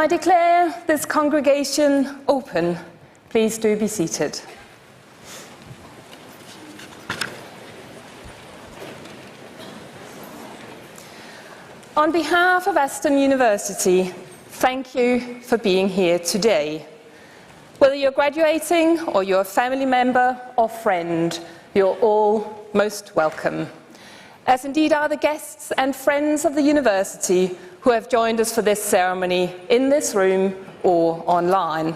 I declare this congregation open. Please do be seated. On behalf of Aston University, thank you for being here today. Whether you're graduating or you're a family member or friend, you're all most welcome, as indeed are the guests and friends of the university who have joined us for this ceremony in this room or online.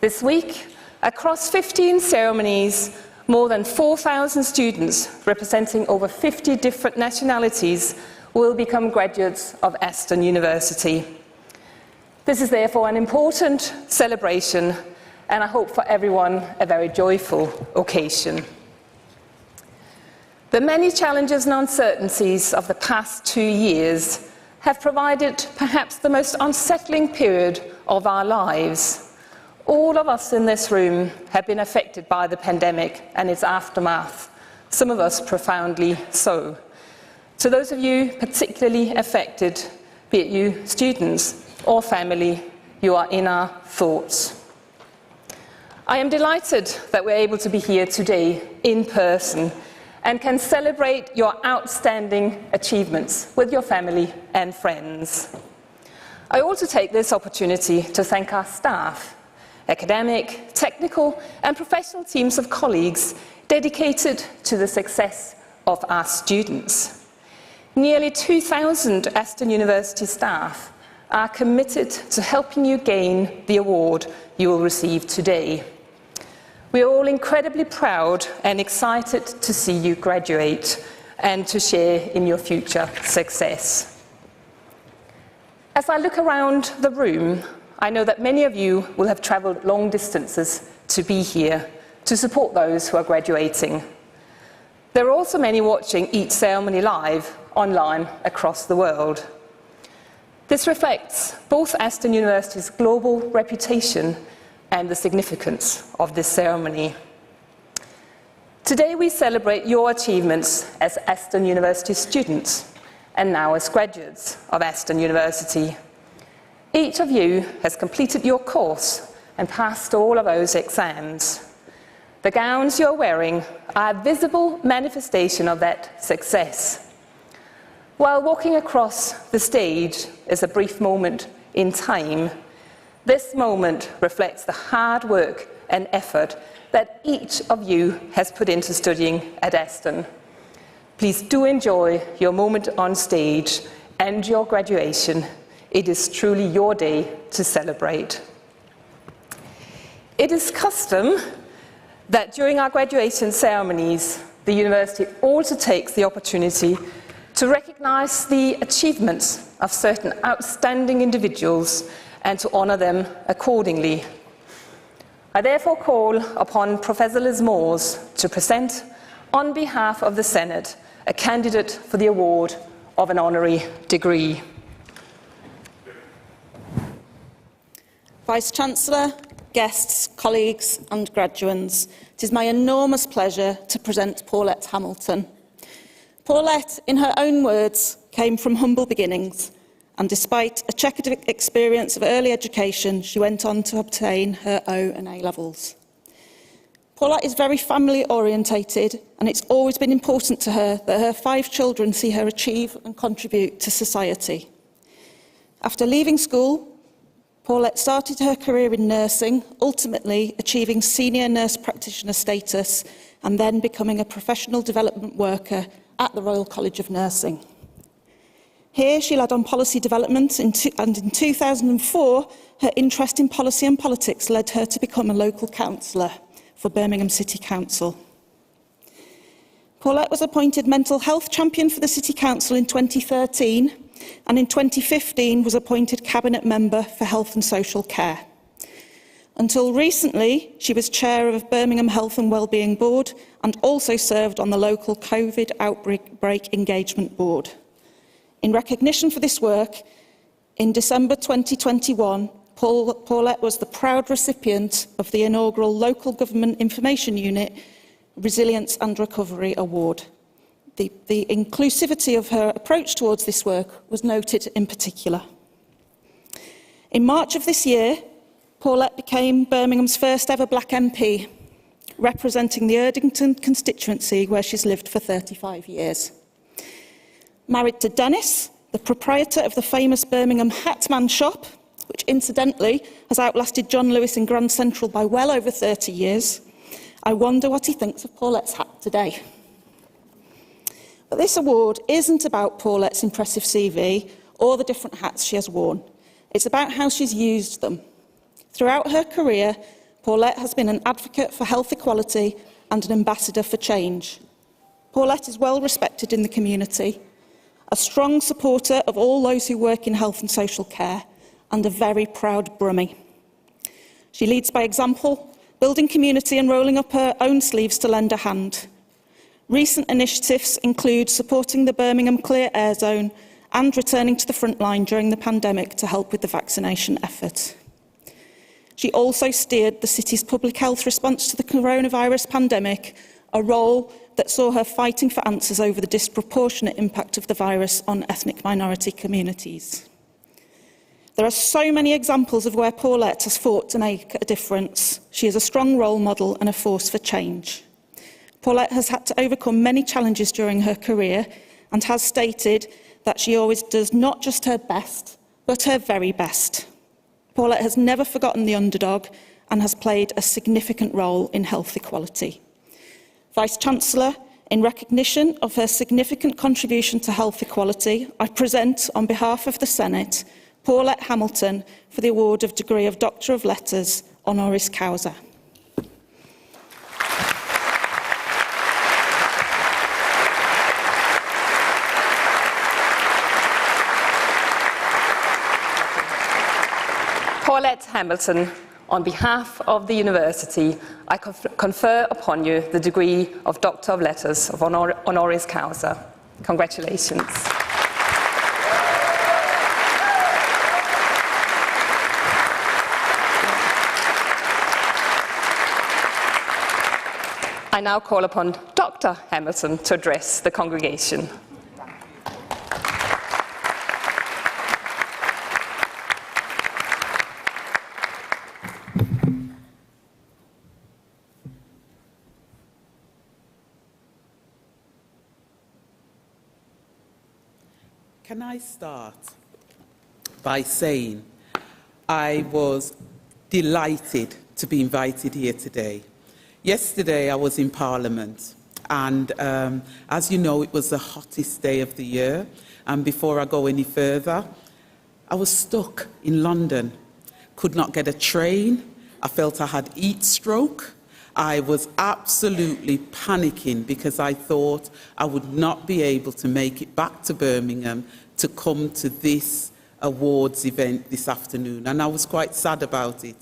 This week, across 15 ceremonies, more than 4,000 students representing over 50 different nationalities will become graduates of Aston University. This is therefore an important celebration, and I hope for everyone a very joyful occasion. The many challenges and uncertainties of the past 2 years have provided perhaps the most unsettling period of our lives. All of us in this room have been affected by the pandemic and its aftermath, some of us profoundly so. To those of you particularly affected, be it you students or family, you are in our thoughts. I am delighted that we're able to be here today in person and can celebrate your outstanding achievements with your family and friends. I also take this opportunity to thank our staff, academic, technical and professional teams of colleagues dedicated to the success of our students. Nearly 2,000 Aston University staff are committed to helping you gain the award you will receive today. We are all incredibly proud and excited to see you graduate and to share in your future success. As I look around the room, I know that many of you will have travelled long distances to be here to support those who are graduating. There are also many watching each ceremony live online across the world. This reflects both Aston University's global reputation and the significance of this ceremony. Today we celebrate your achievements as Aston University students and now as graduates of Aston University. Each of you has completed your course and passed all of those exams. The gowns you're wearing are a visible manifestation of that success. While walking across the stage is a brief moment in time, this moment reflects the hard work and effort that each of you has put into studying at Aston. Please do enjoy your moment on stage and your graduation. It is truly your day to celebrate. It is custom that during our graduation ceremonies, the university also takes the opportunity to recognise the achievements of certain outstanding individuals and to honour them accordingly. I therefore call upon Professor Liz Moores to present, on behalf of the Senate, a candidate for the award of an honorary degree. Vice-Chancellor, guests, colleagues and graduands, it is my enormous pleasure to present Paulette Hamilton. Paulette, in her own words, came from humble beginnings, and despite a checkered experience of early education, she went on to obtain her O and A levels. Paulette is very family-orientated, and it's always been important to her that her 5 children see her achieve and contribute to society. After leaving school, Paulette started her career in nursing, ultimately achieving senior nurse practitioner status and then becoming a professional development worker at the Royal College of Nursing. Here she led on policy development and in 2004 her interest in policy and politics led her to become a local councillor for Birmingham City Council. Paulette was appointed Mental Health Champion for the City Council in 2013 and in 2015 was appointed Cabinet Member for Health and Social Care. Until recently, she was chair of Birmingham Health and Wellbeing Board and also served on the local COVID Outbreak Engagement Board. In recognition for this work, in December 2021, Paulette was the proud recipient of the inaugural Local Government Information Unit Resilience and Recovery Award. The inclusivity of her approach towards this work was noted in particular. In March of this year, Paulette became Birmingham's first ever black MP, representing the Erdington constituency where she's lived for 35 years. Married to Dennis, the proprietor of the famous Birmingham Hatman shop, which incidentally has outlasted John Lewis in Grand Central by well over 30 years, I wonder what he thinks of Paulette's hat today. But this award isn't about Paulette's impressive CV or the different hats she has worn. It's about how she's used them. Throughout her career, Paulette has been an advocate for health equality and an ambassador for change. Paulette is well respected in the community, a strong supporter of all those who work in health and social care, and a very proud Brummie. She leads by example, building community and rolling up her own sleeves to lend a hand. Recent initiatives include supporting the Birmingham Clear Air Zone and returning to the front line during the pandemic to help with the vaccination effort. She also steered the city's public health response to the coronavirus pandemic, a role that saw her fighting for answers over the disproportionate impact of the virus on ethnic minority communities. There are so many examples of where Paulette has fought to make a difference. She is a strong role model and a force for change. Paulette has had to overcome many challenges during her career and has stated that she always does not just her best, but her very best. Paulette has never forgotten the underdog and has played a significant role in health equality. Vice-Chancellor, in recognition of her significant contribution to health equality, I present, on behalf of the Senate, Paulette Hamilton for the award of degree of Doctor of Letters, Honoris Causa. Paulette Hamilton, on behalf of the University, I confer upon you the degree of Doctor of Letters of Honoris Causa. Congratulations. I now call upon Dr. Hamilton to address the congregation. Can I start by saying I was delighted to be invited here today. Yesterday I was in Parliament and as you know it was the hottest day of the year, and before I go any further, I was stuck in London, could not get a train, I felt I had heat stroke. I was absolutely panicking because I thought I would not be able to make it back to Birmingham to come to this awards event this afternoon, and I was quite sad about it.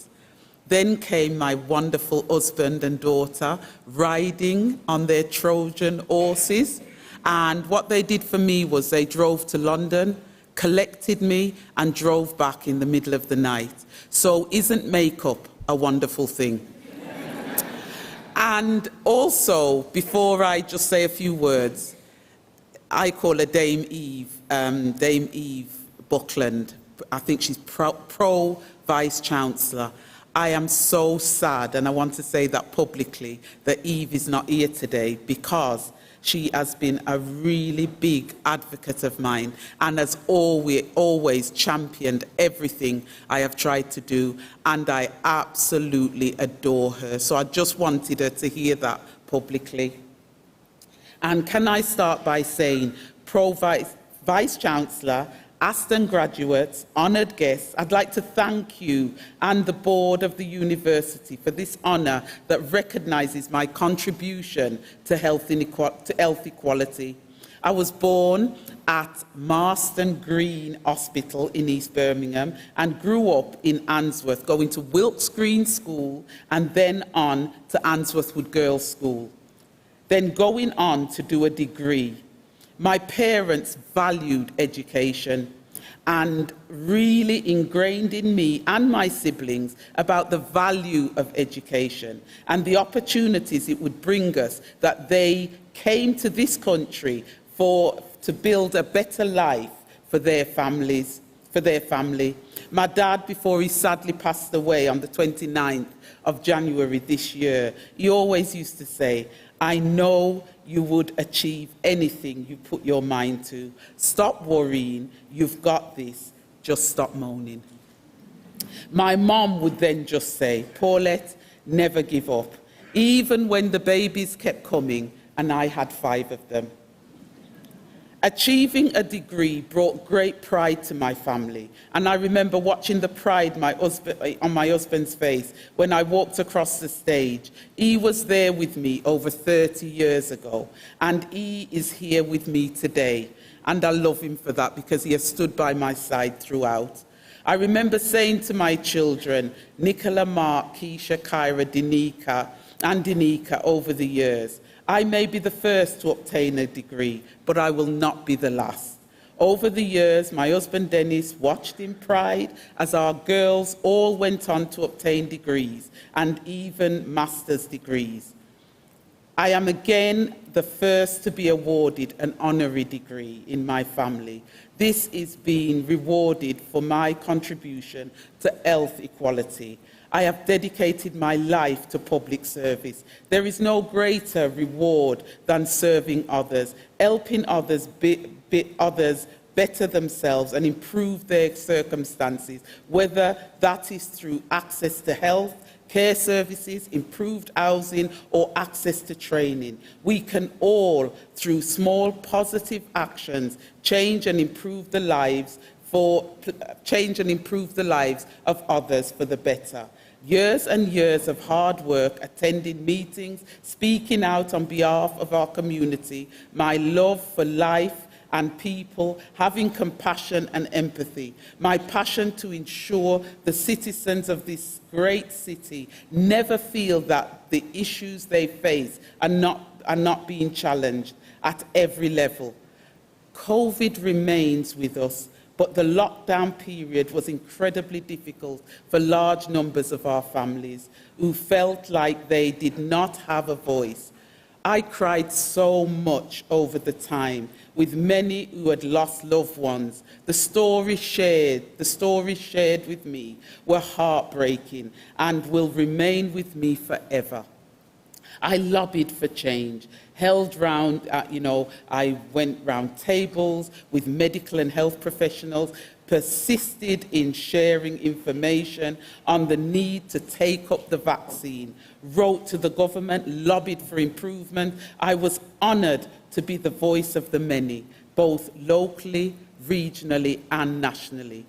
Then came my wonderful husband and daughter riding on their Trojan horses, and what they did for me was they drove to London, collected me and drove back in the middle of the night. So isn't makeup a wonderful thing? And also, before I just say a few words, I call her Dame Eve Buckland. I think she's pro Vice-Chancellor. I am so sad, and I want to say that publicly, that Eve is not here today because she has been a really big advocate of mine and has always championed everything I have tried to do, and I absolutely adore her. So I just wanted her to hear that publicly. And can I start by saying, Vice-Chancellor, Aston graduates, honoured guests, I'd like to thank you and the board of the university for this honour that recognises my contribution to health equality. I was born at Marston Green Hospital in East Birmingham and grew up in Answorth, going to Wilkes Green School and then on to Answorth Wood Girls School, then going on to do a degree. My parents valued education and really ingrained in me and my siblings about the value of education and the opportunities it would bring us, that they came to this country to build a better life for their families. for their family. My dad, before he sadly passed away on the 29th of January this year, he always used to say, "I know you would achieve anything you put your mind to. Stop worrying, you've got this, just stop moaning." My mum would then just say, "Paulette, never give up," even when the babies kept coming and I had 5 of them. Achieving a degree brought great pride to my family, and I remember watching the pride on my husband's face when I walked across the stage. He was there with me over 30 years ago, and he is here with me today, and I love him for that because he has stood by my side throughout. I remember saying to my children, Nicola, Mark, Keisha, Kyra, Danica, over the years, I may be the first to obtain a degree, but I will not be the last. Over the years, my husband Dennis watched in pride as our girls all went on to obtain degrees and even master's degrees. I am again the first to be awarded an honorary degree in my family. This is being rewarded for my contribution to health equality. I have dedicated my life to public service. There is no greater reward than serving others, helping others better themselves and improve their circumstances, whether that is through access to health, care services, improved housing, or access to training. We can all, through small positive actions, change and improve the lives of others for the better. Years and years of hard work, attending meetings, speaking out on behalf of our community, my love for life and people, having compassion and empathy, my passion to ensure the citizens of this great city never feel that the issues they face are not being challenged at every level. COVID remains with us, but the lockdown period was incredibly difficult for large numbers of our families who felt like they did not have a voice. I cried so much over the time with many who had lost loved ones. The stories shared with me were heartbreaking and will remain with me forever. I lobbied for change, held round, I went round tables with medical and health professionals, persisted in sharing information on the need to take up the vaccine, wrote to the government, lobbied for improvement. I was honoured to be the voice of the many, both locally, regionally and nationally.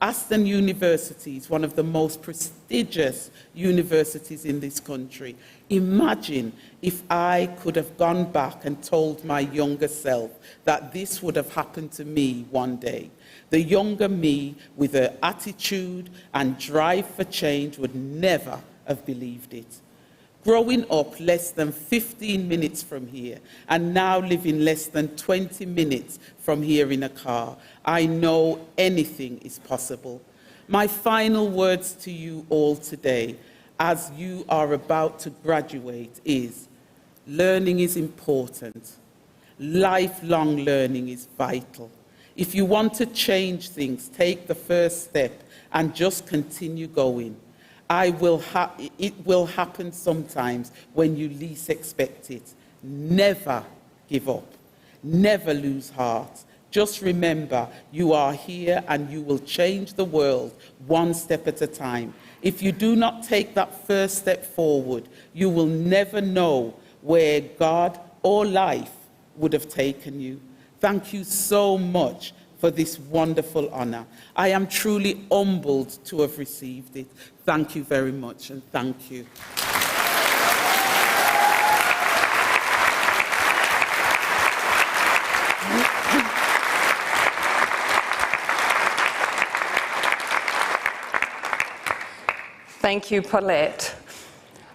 Aston University is one of the most prestigious universities in this country. Imagine if I could have gone back and told my younger self that this would have happened to me one day. The younger me, with her attitude and drive for change, would never have believed it. Growing up less than 15 minutes from here and now living less than 20 minutes from here in a car, I know anything is possible. My final words to you all today, as you are about to graduate, is learning is important. Lifelong learning is vital. If you want to change things, take the first step and just continue going. It will happen sometimes when you least expect it. Never give up. Never lose heart. Just remember, you are here and you will change the world one step at a time. If you do not take that first step forward, you will never know where God or life would have taken you. Thank you so much for this wonderful honour. I am truly humbled to have received it. Thank you very much, and thank you. Thank you, Paulette.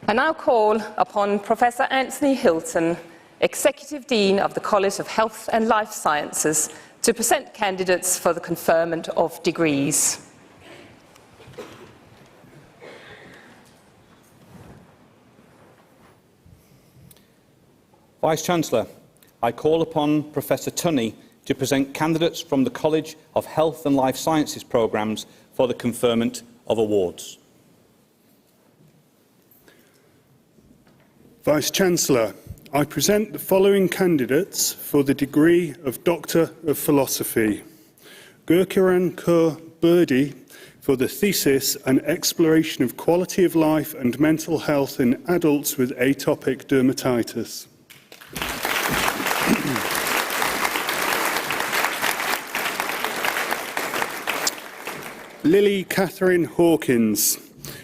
I now call upon Professor Anthony Hilton, Executive Dean of the College of Health and Life Sciences, to present candidates for the conferment of degrees. Vice-Chancellor, I call upon Professor Tunney to present candidates from the College of Health and Life Sciences programmes for the conferment of awards. Vice-Chancellor, I present the following candidates for the degree of Doctor of Philosophy. Gurkiran Kaur Birdi for the thesis An Exploration of Quality of Life and Mental Health in Adults with Atopic Dermatitis. Lily Catherine Hawkins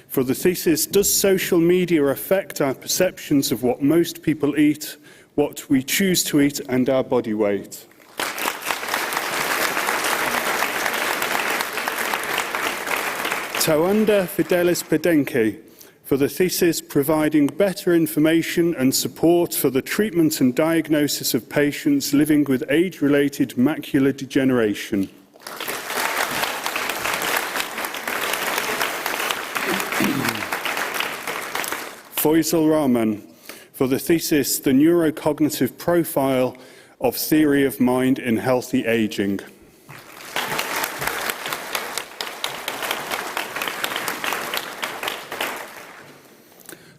for the thesis Does Social Media Affect Our Perceptions of What Most People Eat, What We Choose to Eat and Our Body Weight? Tawanda Fidelis Pedenke for the thesis Providing Better Information and Support for the Treatment and Diagnosis of Patients Living with Age-Related Macular Degeneration. Faisal Rahman for the thesis The Neurocognitive Profile of Theory of Mind in Healthy Aging.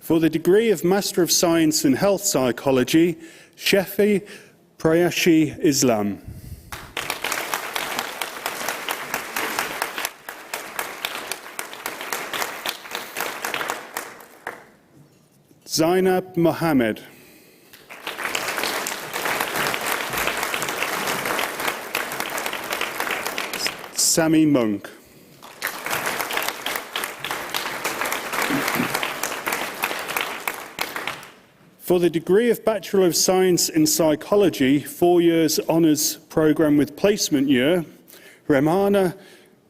For the degree of Master of Science in Health Psychology, Shefi Prayashi Islam. Zainab Mohammed. Sami Monk. For the degree of Bachelor of Science in Psychology, 4 years honours programme with placement year, Remana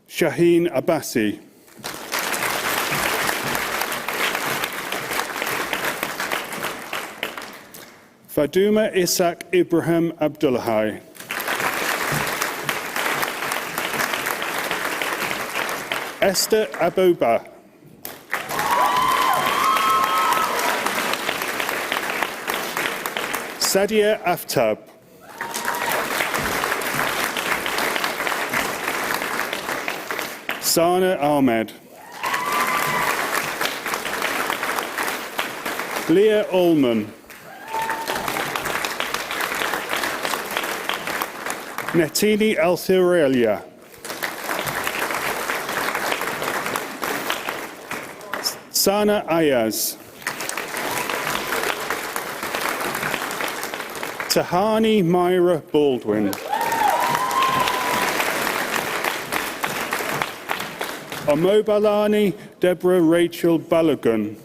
Shaheen Abbasi. Faduma Isaac Ibrahim Abdullahi. Esther Aboba. Sadia Aftab. Sana Ahmed. Leah Ullman. Netini Althurelia. Sana Ayaz. Tahani Myra Baldwin. Omobalani Deborah Rachel Balogun.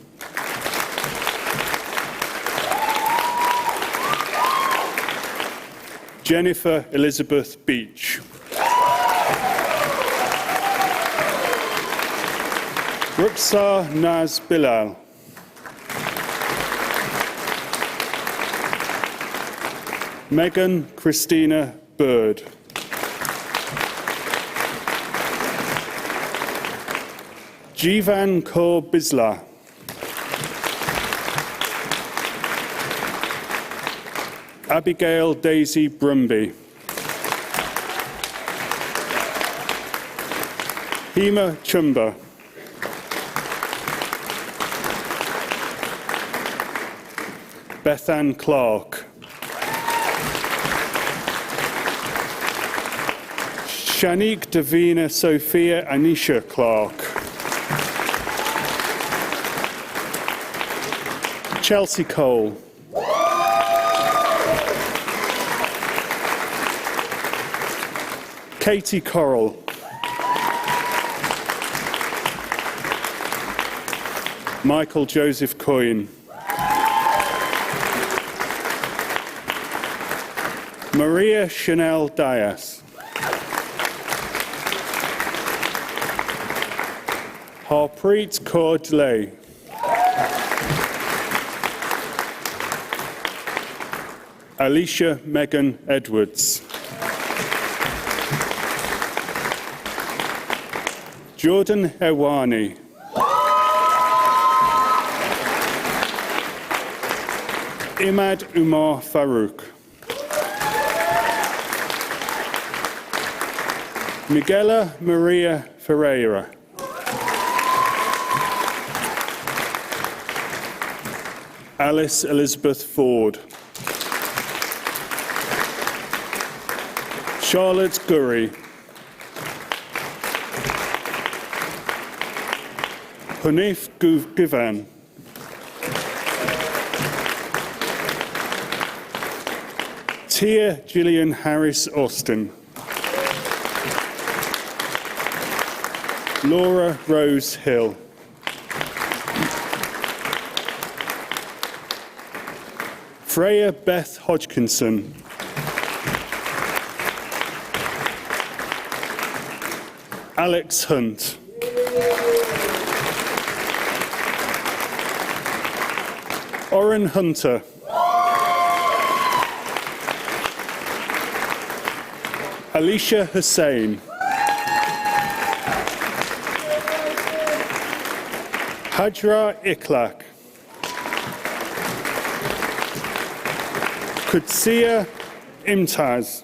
Jennifer Elizabeth Beach. Ruksar Naz Bilal. Megan Christina Bird. Jivan Kaur Bisla. Abigail Daisy Brumby. Hema Chumba. Bethan Clark. Shanique Davina Sophia Anisha Clark. Chelsea Cole. Katie Corral. Michael Joseph Coyne. Maria Chanel Dias. Harpreet Kaur Delay. Alicia Megan Edwards. Jordan Hewani. Imad Umar Farouk. Miguela Maria Ferreira. Alice Elizabeth Ford. Charlotte Gurry. Hanif Guvan. Tia Gillian Harris Austin. Laura Rose Hill. Freya Beth Hodgkinson. Alex Hunt. Oren Hunter. Alicia Hussain. Hajra Iklak. Kutsia Imtaz.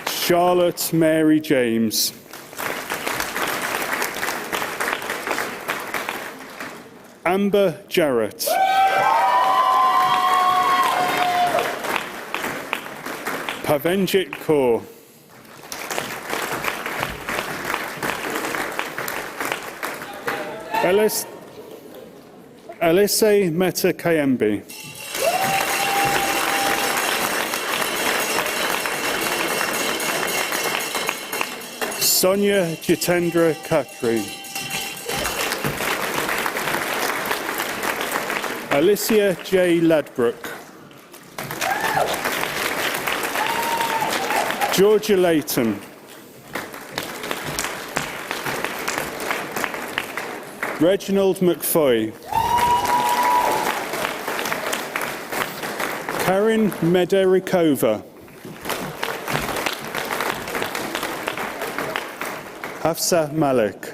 Charlotte Mary James. Amber Jarrett. Pavenjit Kaur. Elise Meta Kayembi. Sonia Jitendra Khatri. Alicia J. Ladbrook. Georgia Layton. Reginald McFoy. Karin Mederikova. Hafsa Malik.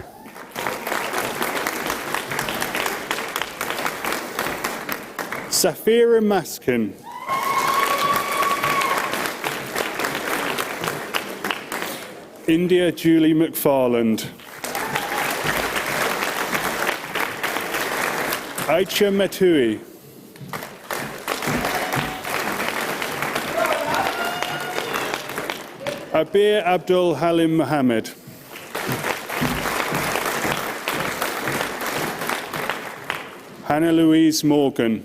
Safira Maskin. India Julie McFarland. Aicha Metui. Abir Abdul Halim Mohammed. Hannah Louise Morgan.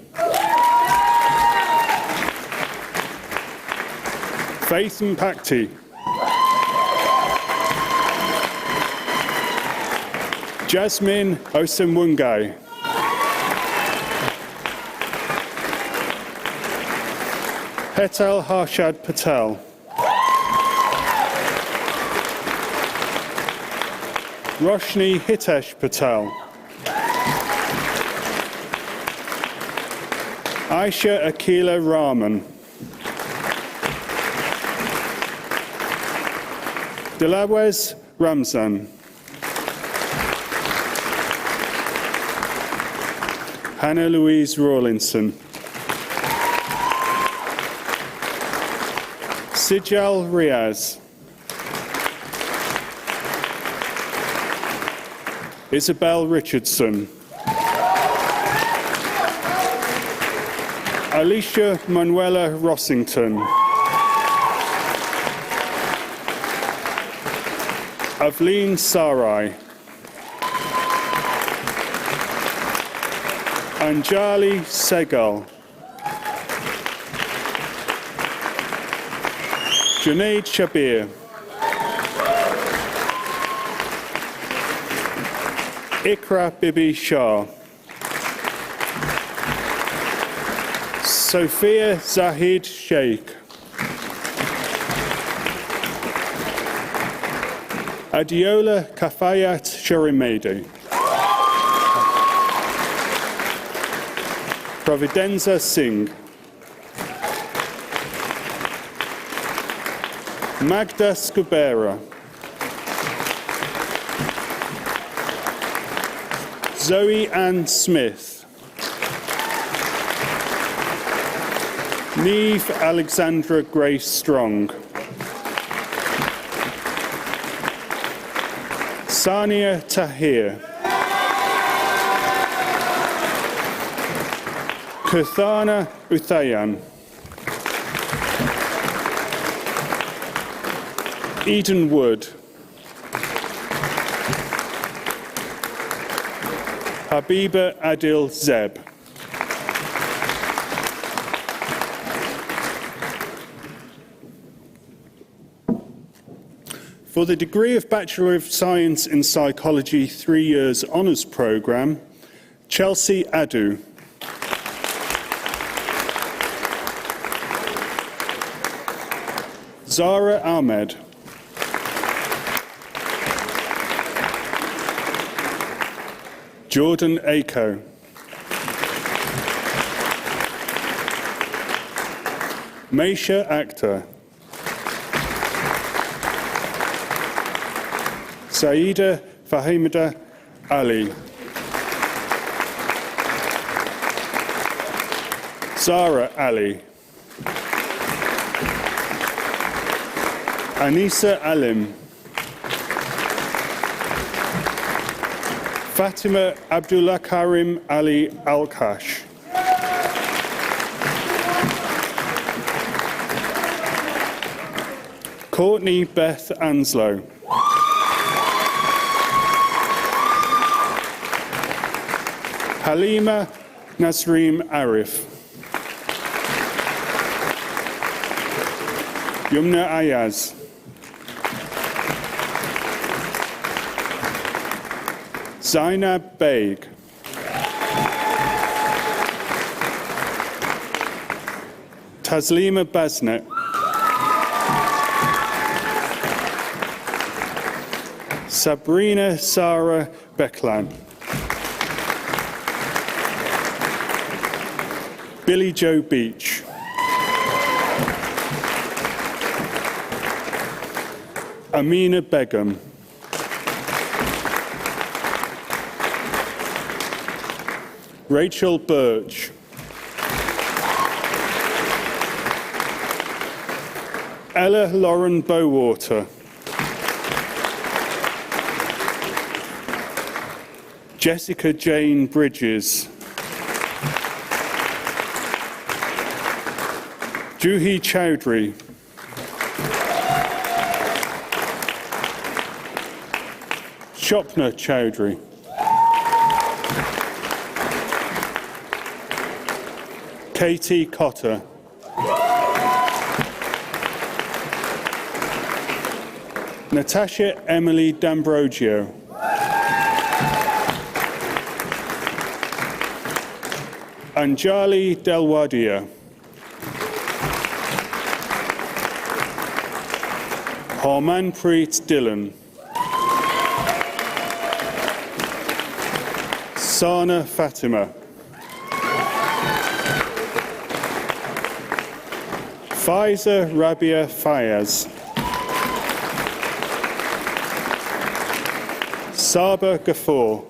Faith Mpakti. Jasmine Osemwungai. Hetal Harshad Patel. Roshni Hitesh Patel. Aisha Akila Rahman. Delawes Ramzan. Hannah Louise Rawlinson. Sijal Riaz. Isabel Richardson. Alicia Manuela Rossington. Avleen Sarai. Anjali Segal. Junaid Shabir. Ikra Bibi Shah. Sophia Zahid Sheikh. Adiola Kafayat Sharimedi. Providenza Singh. Magda Scubera. Zoe Ann Smith. Neve Alexandra Grace Strong. Sania Tahir. Kuthana Uthayan. Eden Wood. Habiba Adil Zeb. For the degree of Bachelor of Science in Psychology 3 years honours programme, Chelsea Adu. Zara Ahmed. Jordan Ako. Maisha Akhtar. Saida Fahimida Ali. Zara Ali. Anisa Alim. Fatima Abdullah Karim Ali Alkash. Courtney Beth Anslow. Halima Nasreem Arif. Yumna Ayaz. Zainab Baig. Taslima Basnet. Sabrina Sarah Becklan. Billy Joe Beach. Amina Begum. Rachel Birch. Ella Lauren Bowater. Jessica Jane Bridges. Juhi Chowdhury. Shopna Chowdhury. Katie Cotter. Natasha Emily D'Ambrogio. Anjali Delwadia. Harmanpreet Dillon. Sana Fatima. Faiza Rabia Fayaz. Saba Ghafoor.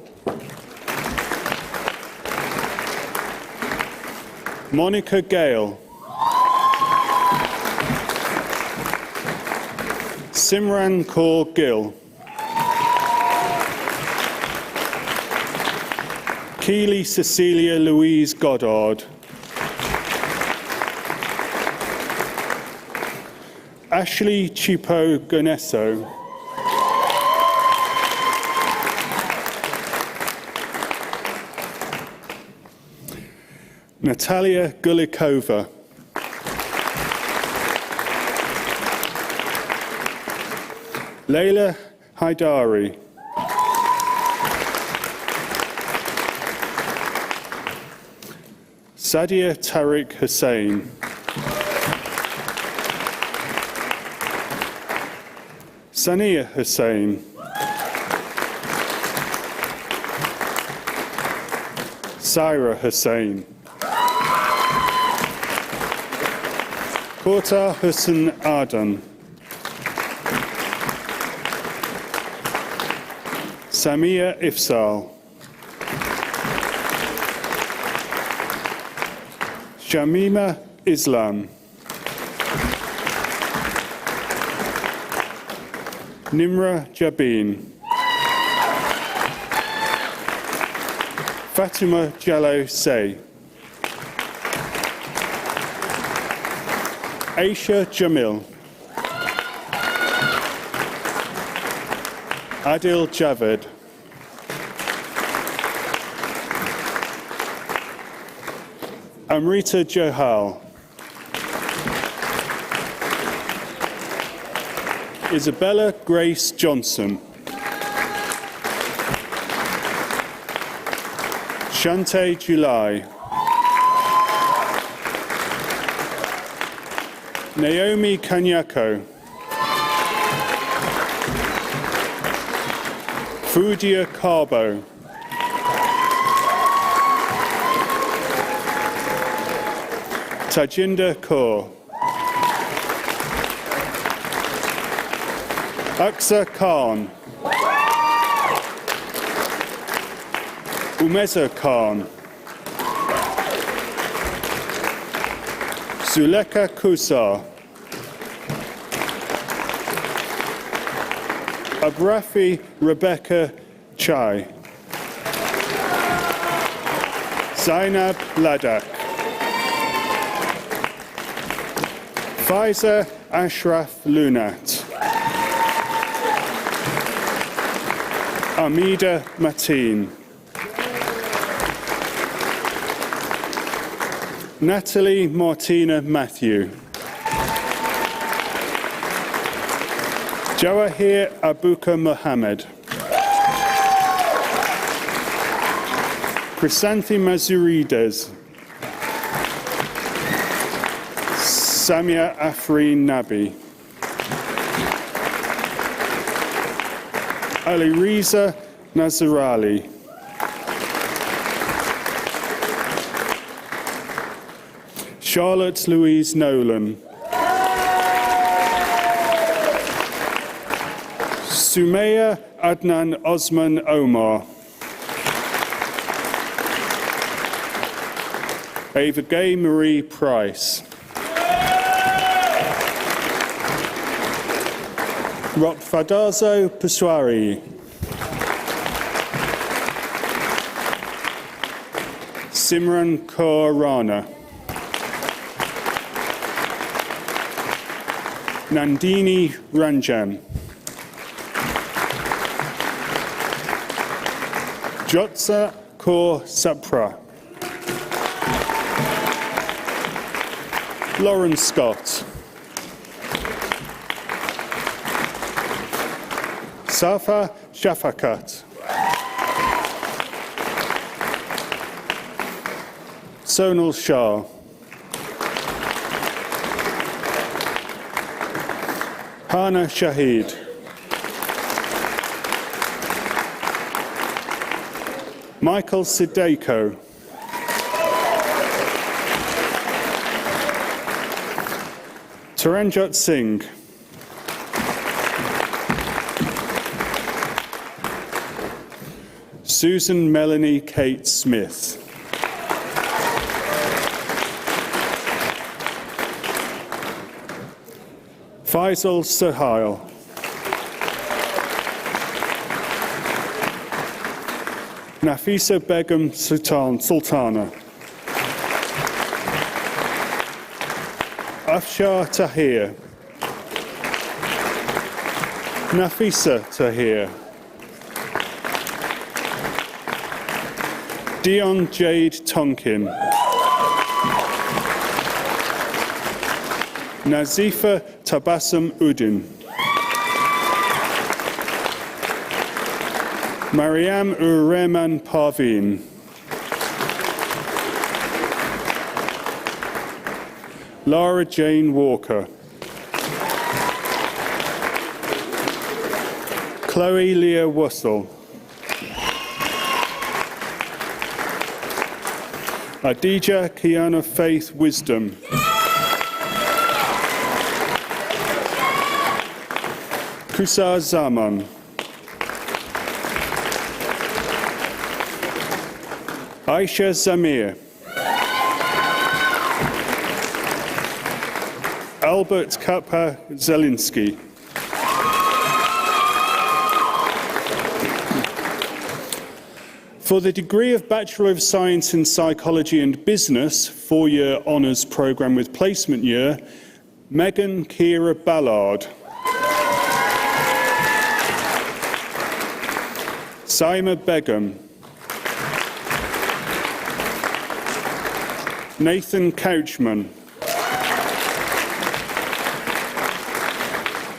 Monica Gale. Simran Kaur Gill. Keely Cecilia Louise Goddard. Ashley Chipo Ganesso. Natalia Gulikova. Leila Haidari. Sadia Tariq Hussain. Sania Hussain. Saira Hussain. Porta Hussain Ardan. Samia Ifsal. Shamima Islam. Nimra Jabin. Fatima Jallo Say. Aisha Jamil. Adil Javed. Amrita Johal. Isabella Grace Johnson. Shante July. Naomi Kanyako. Fudia Carbo. Tajinder Kaur. Aksa Khan. Umeza Khan. Zuleka Kusar. Abrafi Rebecca Chai. Zainab Ladak. Faiza Ashraf Lunat. Amida Mateen. Natalie Martina Matthew. Jawahir Abuka Mohammed. Chrysanthi Mazurides. Samia Afreen Nabi. Ali Riza Nazarali. Charlotte Louise Nolan. Sumaya Adnan Osman Omar. Ava Gay Marie Price. Rokfadazo Paswari. Simran Kaur Rana. Nandini Ranjan. Jotsa Kaur Sapra. Lauren Scott. Safa Shafakat. Sonal Shah. Hana Shahid. Michael Sideko. Taranjot Singh. Susan Melanie Kate Smith. Faisal Suhail. Nafisa Begum Sultana. Afshar Tahir. Nafisa Tahir. Dion Jade Tonkin. Nazifa Tabassum Udin. Mariam Urrehman Parveen. Lara Jane Walker. Chloe Leah Wussel. Adija Kiana Faith Wisdom. Kusar Zaman. Aisha Zamir. Albert Kappa Zelinski. For the degree of Bachelor of Science in Psychology and Business, 4-year honours programme with placement year, Megan Kira Ballard. Saima Begum. Nathan Couchman.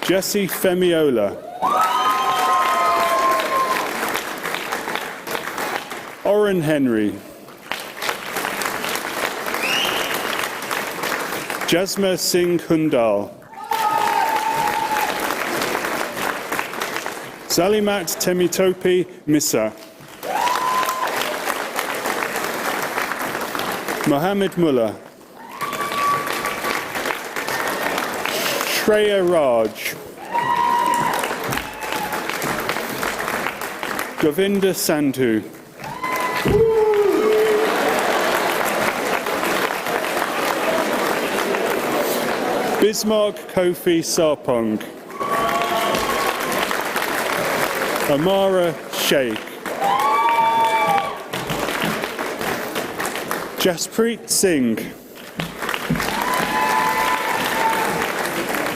Jesse Femiola. Oren Henry. Jasma Singh Hundal. Zalimat Temitope Missa. Mohammed Mullah. Shreya Raj. Govinda Sandhu. Bismarck Kofi Sarpong. Amara Sheikh. Jaspreet Singh.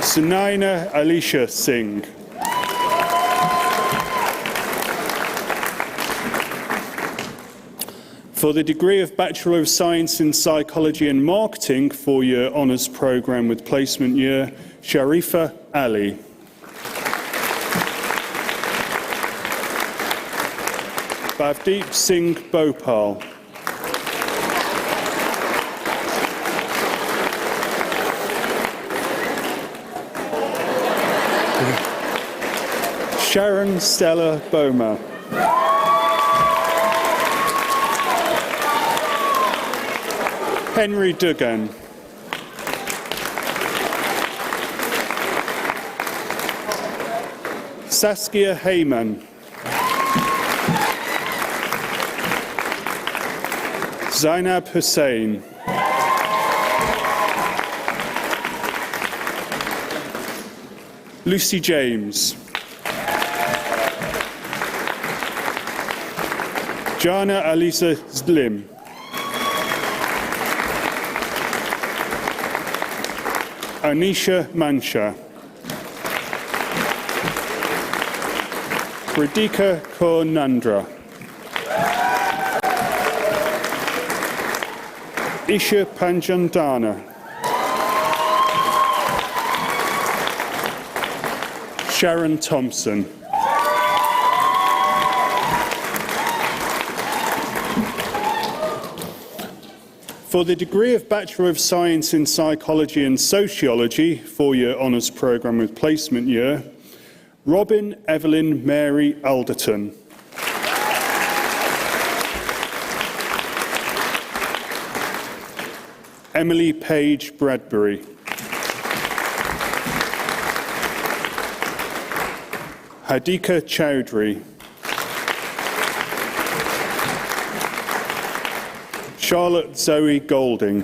Sunaina Alisha Singh. For the degree of Bachelor of Science in Psychology and Marketing, 4-year honours programme with placement year, Sharifa Ali. Bhavdeep Singh Bhopal. Sharon Stella Boma. Henry Duggan. Saskia Heyman. Zainab Hussain. Lucy James. Jana Alisa Zlim. Anisha Mansha. Radhika Kaur Nandra. Isha Panjandana. Sharon Thompson. For the degree of Bachelor of Science in Psychology and Sociology, 4-year honours programme with placement year, Robin Evelyn Mary Alderton. Emily Page Bradbury. Hadika Chowdhury. Charlotte Zoe Golding.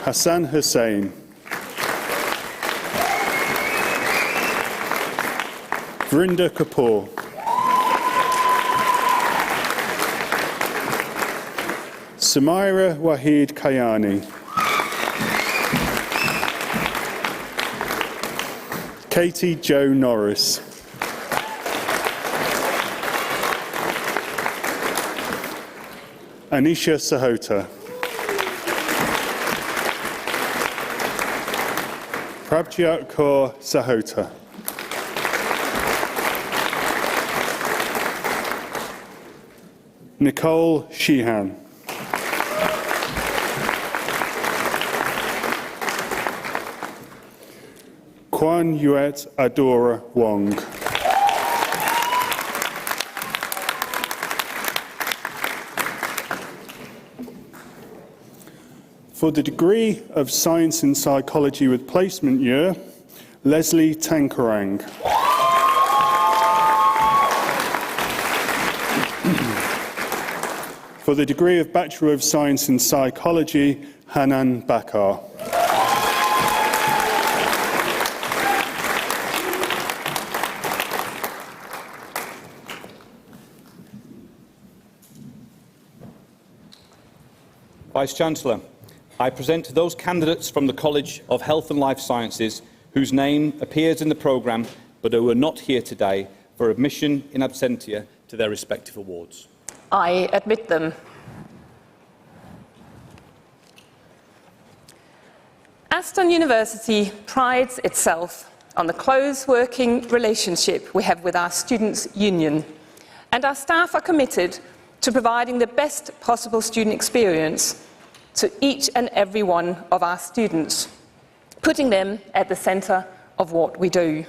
Hassan Hussain. Vrinda Kapoor. Samira Wahid Kayani. Katie Jo Norris. Anisha Sahota. Prabjot Kaur Sahota. Nicole Sheehan. Kwan Yuet Adora Wong. For the degree of Science in Psychology with placement year, Leslie Tankerang. For the degree of Bachelor of Science in Psychology, Hanan Bakar. Vice-Chancellor, I present to those candidates from the College of Health and Life Sciences whose name appears in the programme but who are not here today for admission in absentia to their respective awards. I admit them. Aston University prides itself on the close working relationship we have with our Students' Union, and our staff are committed to providing the best possible student experience to each and every one of our students, putting them at the centre of what we do.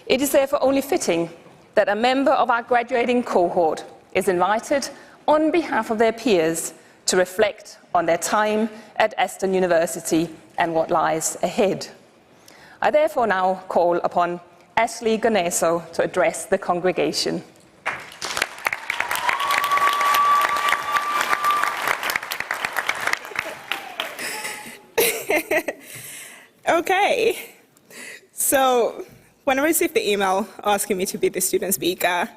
It is therefore only fitting that a member of our graduating cohort is invited on behalf of their peers to reflect on their time at Aston University and what lies ahead. I therefore now call upon Ashley Ganeso to address the congregation. Okay, so when I received the email asking me to be the student speaker,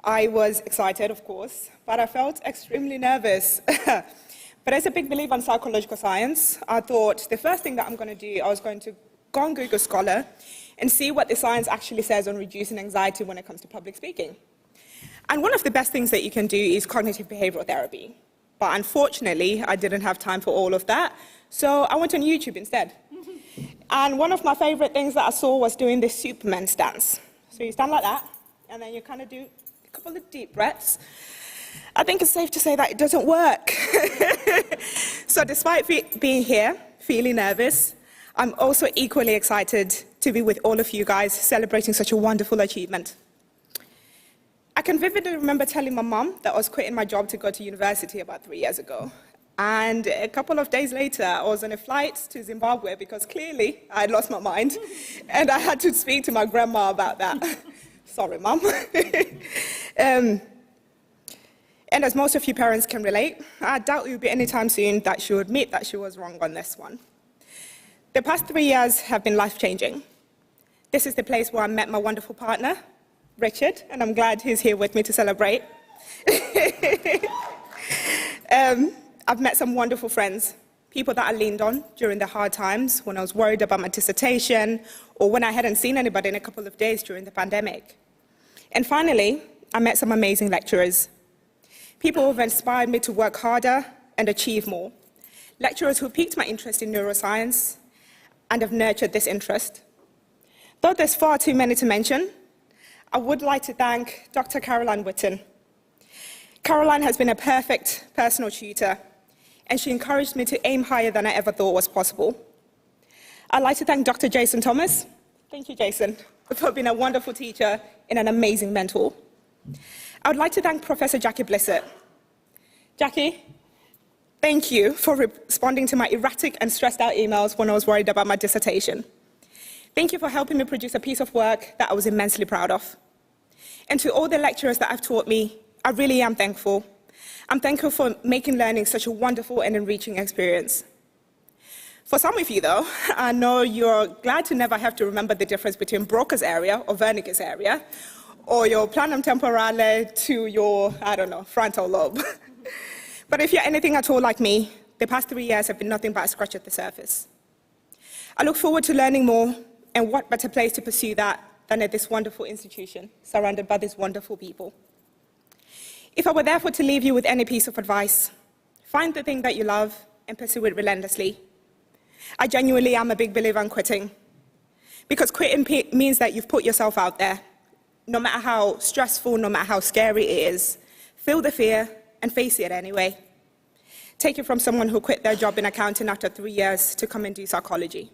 I was excited, of course, but I felt extremely nervous. But as a big believer in psychological science, I thought the first thing that I'm going to do, I was going to go on Google Scholar and see what the science actually says on reducing anxiety when it comes to public speaking. And one of the best things that you can do is cognitive behavioral therapy. But unfortunately, I didn't have time for all of that, so I went on YouTube instead. And one of my favorite things that I saw was doing the Superman stance. So you stand like that, and then you kind of do a couple of deep breaths. I think it's safe to say that it doesn't work. So despite being here, feeling nervous, I'm also equally excited to be with all of you guys celebrating such a wonderful achievement. I can vividly remember telling my mum that I was quitting my job to go to university about 3 years ago. And a couple of days later, I was on a flight to Zimbabwe because clearly I had lost my mind. And I had to speak to my grandma about that. Sorry, Mum. And as most of you parents can relate, I doubt it will be any time soon that she would admit that she was wrong on this one. The past 3 years have been life-changing. This is the place where I met my wonderful partner, Richard, and I'm glad he's here with me to celebrate. I've met some wonderful friends, people that I leaned on during the hard times when I was worried about my dissertation or when I hadn't seen anybody in a couple of days during the pandemic. And finally, I met some amazing lecturers, people who have inspired me to work harder and achieve more, lecturers who piqued my interest in neuroscience and have nurtured this interest. Though there's far too many to mention, I would like to thank Dr. Caroline Witten. Caroline has been a perfect personal tutor, and she encouraged me to aim higher than I ever thought was possible. I'd like to thank Dr. Jason Thomas. Thank you, Jason, for being a wonderful teacher and an amazing mentor. I would like to thank Professor Jackie Blissett. Jackie, thank you for responding to my erratic and stressed out emails when I was worried about my dissertation. Thank you for helping me produce a piece of work that I was immensely proud of. And to all the lecturers that have taught me, I really am thankful. I'm thankful for making learning such a wonderful and enriching experience. For some of you, though, I know you're glad to never have to remember the difference between Broca's area or Wernicke's area, or your planum temporale to your, I don't know, frontal lobe. But if you're anything at all like me, the past 3 years have been nothing but a scratch at the surface. I look forward to learning more, and what better place to pursue that than at this wonderful institution, surrounded by these wonderful people. If I were therefore to leave you with any piece of advice, find the thing that you love and pursue it relentlessly. I genuinely am a big believer in quitting, because quitting means that you've put yourself out there. No matter how stressful, no matter how scary it is, feel the fear and face it anyway. Take it from someone who quit their job in accounting after 3 years to come and do psychology.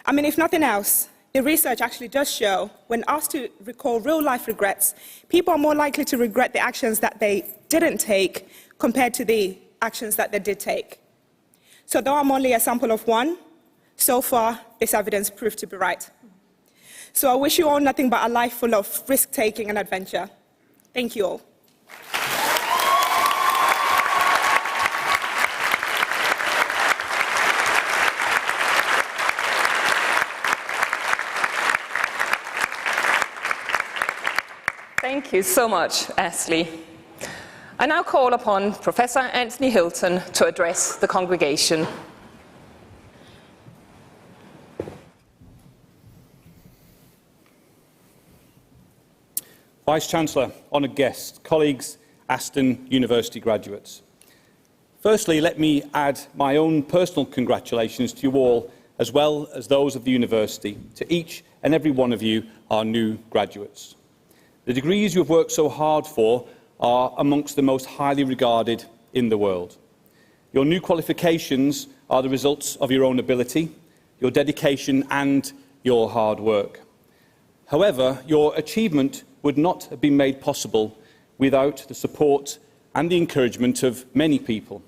I mean, if nothing else, the research actually does show when asked to recall real-life regrets, people are more likely to regret the actions that they didn't take compared to the actions that they did take. So though I'm only a sample of one, so far this evidence proved to be right. So I wish you all nothing but a life full of risk-taking and adventure. Thank you all. Thank you so much, Ashley. I now call upon Professor Anthony Hilton to address the congregation. Vice-Chancellor, honoured guests, colleagues, Aston University graduates. Firstly, let me add my own personal congratulations to you all, as well as those of the University, to each and every one of you, our new graduates. The degrees you have worked so hard for are amongst the most highly regarded in the world. Your new qualifications are the results of your own ability, your dedication and your hard work. However, your achievement would not have been made possible without the support and the encouragement of many people.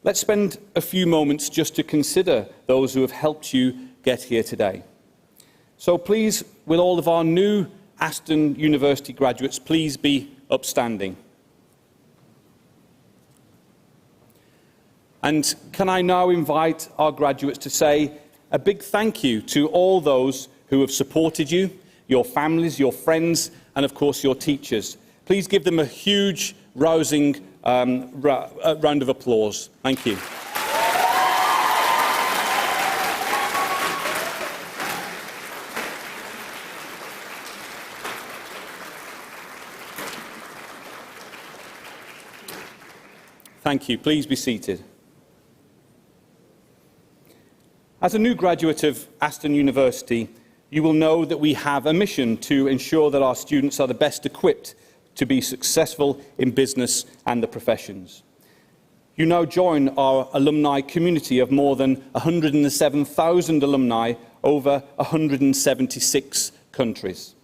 Let's spend a few moments just to consider those who have helped you get here today. So please, will all of our new Aston University graduates please be upstanding? And can I now invite our graduates to say a big thank you to all those who have supported you, your families, your friends, and of course your teachers. Please give them a huge, rousing round of applause. Thank you. Thank you. Please be seated. As a new graduate of Aston University, you will know that we have a mission to ensure that our students are the best equipped to be successful in business and the professions. You now join our alumni community of more than 107,000 alumni over 176 countries.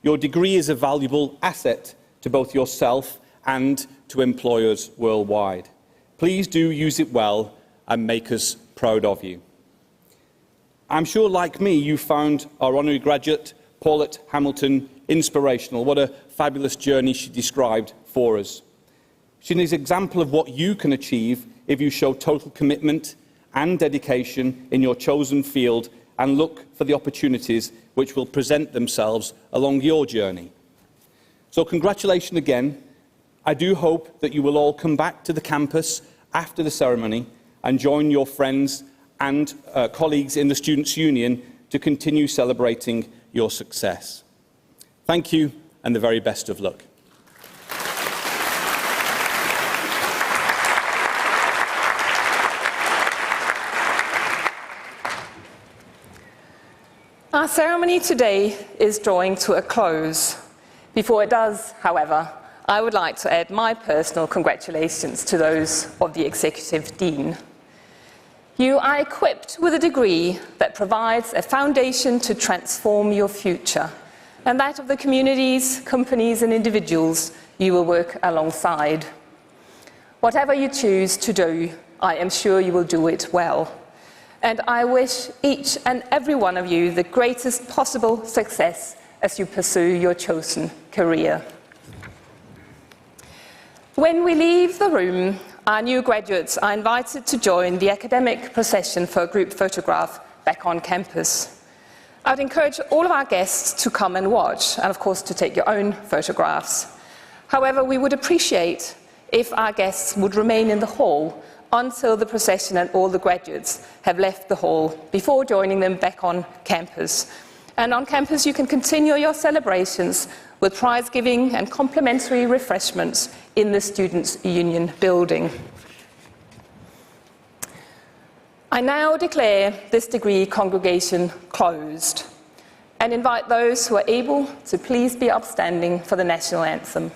Your degree is a valuable asset to both yourself and to employers worldwide. Please do use it well and make us proud of you. I'm sure, like me, you found our honorary graduate, Paulette Hamilton, inspirational. What a fabulous journey she described for us. She is an example of what you can achieve if you show total commitment and dedication in your chosen field and look for the opportunities which will present themselves along your journey. So congratulations again. I do hope that you will all come back to the campus after the ceremony and join your friends and colleagues in the Students' Union to continue celebrating your success. Thank you, and the very best of luck. Our ceremony today is drawing to a close. Before it does, however, I would like to add my personal congratulations to those of the Executive Dean. You are equipped with a degree that provides a foundation to transform your future and that of the communities, companies and individuals you will work alongside. Whatever you choose to do, I am sure you will do it well. And I wish each and every one of you the greatest possible success as you pursue your chosen career. When we leave the room, our new graduates are invited to join the academic procession for a group photograph back on campus. I would encourage all of our guests to come and watch, and of course to take your own photographs. However, we would appreciate if our guests would remain in the hall until the procession and all the graduates have left the hall before joining them back on campus. And on campus you can continue your celebrations with prize giving and complimentary refreshments in the Students' Union building. I now declare this degree congregation closed and invite those who are able to please be upstanding for the national anthem.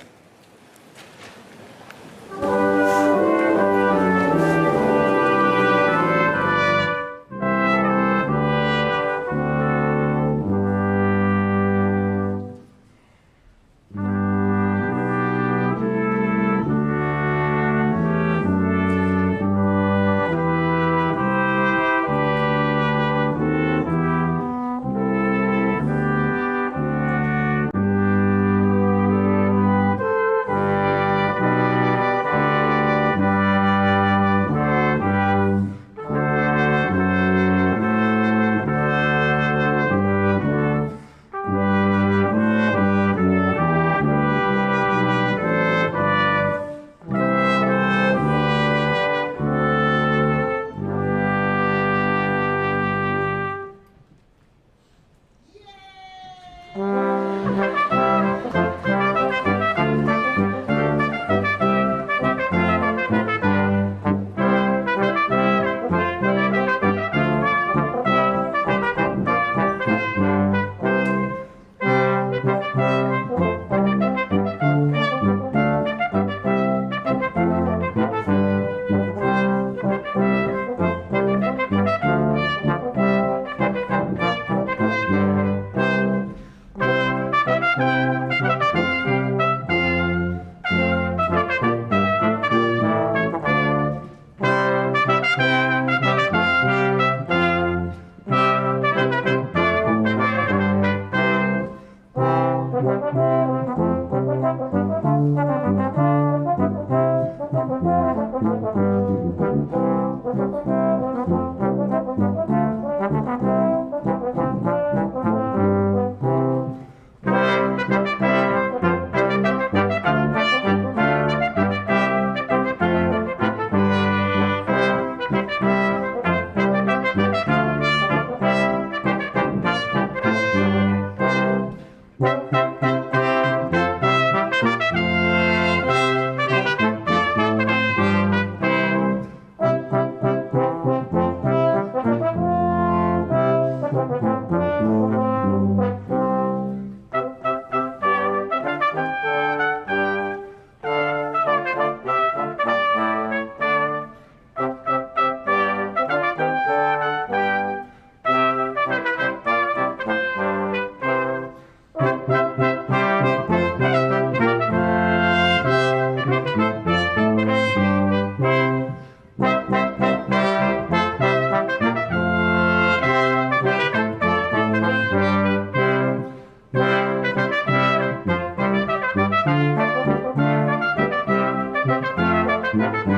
Thank you.